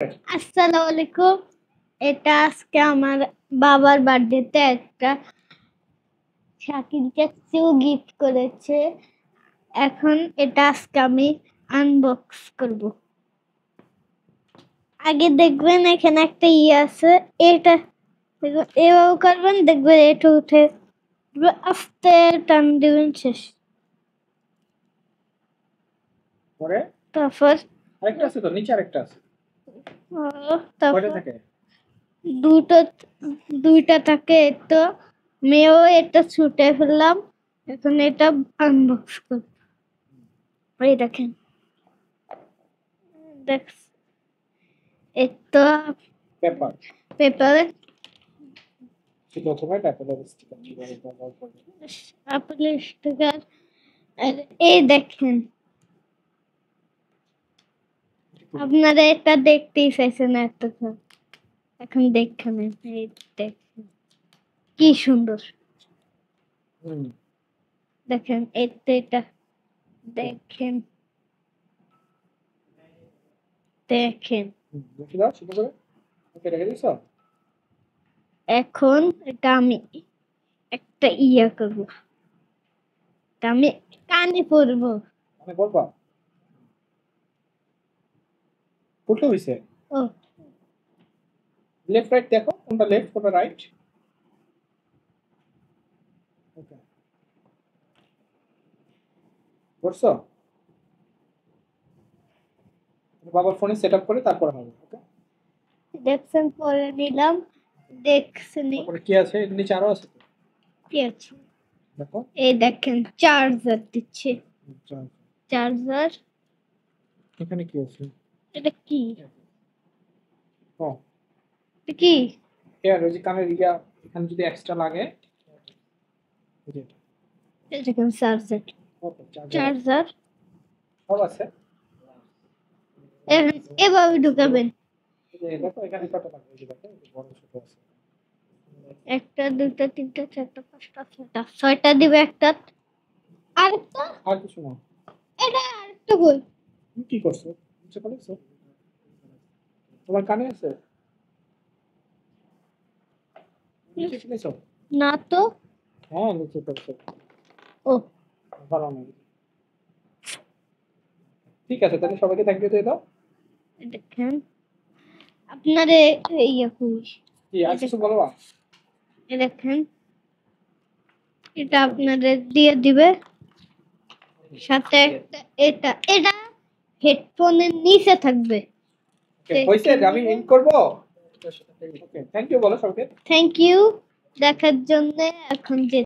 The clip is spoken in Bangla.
আসসালামু আলাইকুম। এটা আজকে আমার বাবার বার্থডেতে একটা শাকিলকে গিফট করেছে। এখন এটা আজকে আমি আনবক্স করব। আগে দেখবেন এখানে একটা আছে, এটা এভাবে করবেন, দেখবেন এটা উঠে আস্তে টান দিবেন, শেষ। পরে তারপর আরেকটা আছে তো, নিচে আরেকটা আছে। তারপর কয়টা থাকে? দুইটা থাকে। তো মেয়েও এটা ছুটে ফেললাম। এখন এটা আনবক্স করব। এই দেখেন, এটা পেপার পেপারে প্রথমে পেপারের স্টিকার ব্যবহার করবে। আপেলের স্টিকার। আর এই দেখেন, আপনারা এটা দেখতেই চাইছেন এতক্ষণ, এখন দেখেন। এই দেখেন কি সুন্দর। দেখেন এটা দেখেন, দেখেন। দেখি দাও ছোট করে। ওকে, রেখে দিছো? এখন এটা আমি একটা করব, এটা আমি কানে পরবো। মানে বলবা কোনটা হইছে? ও, লেফট রাইট দেখো, কোনটা লেফট কোনটা রাইট। ওকে, করছো? বাবার ফোনে সেটআপ করে তারপর হবে। ওকে, দেখছেন, পরে নিলাম। দেখছেন তারপরে কি আছে? এর নিচে আরো আছে তো, কি আছে? দেখো। এই দেখেন, চার্জার দিচ্ছে। আচ্ছা, চার্জার। এখানে কি আছে? এটা কি? ও, এটা কি? এর ওই যে কানের এখানে যদি এক্সট্রা লাগে, এই যে এটা। এই দেখেন চার্জার। ওকে, চার্জার সব আছে। এভাবে ঢুকাবেন। এই যে দেখো এখানে কত লাগে, এই যে দেখো, এই যে বড় ছোট আছে। একটা, দুইটা, তিনটা, চারটা, পাঁচটা, ছয়টা দিবে একটা। আরেকটা, আর কিছু না। এটা আরেকটা কই? তুমি কি করছো? নিচে পড়েছো? তোমার কানে আছে? নিচে ফেলেছো? না তো। হ্যাঁ, নিচে পড়েছো। ও, ভালো নেই। ঠিক আছে, তাহলে সবাইকে থ্যাংক ইউ দিয়ে দাও। দেখেন আপনারে কই? কি আর কিছু বলবা? এই দেখেন, এটা আপনাদের দিয়ে দিবে সাথে এটা এটা হেডফোনের নিচে থাকবে। ওকে, হইছে? আমি এন্ড করব। ওকে, থ্যাংক ইউ বলো সবাইকে। থ্যাংক ইউ দেখার জন্য। এখন যে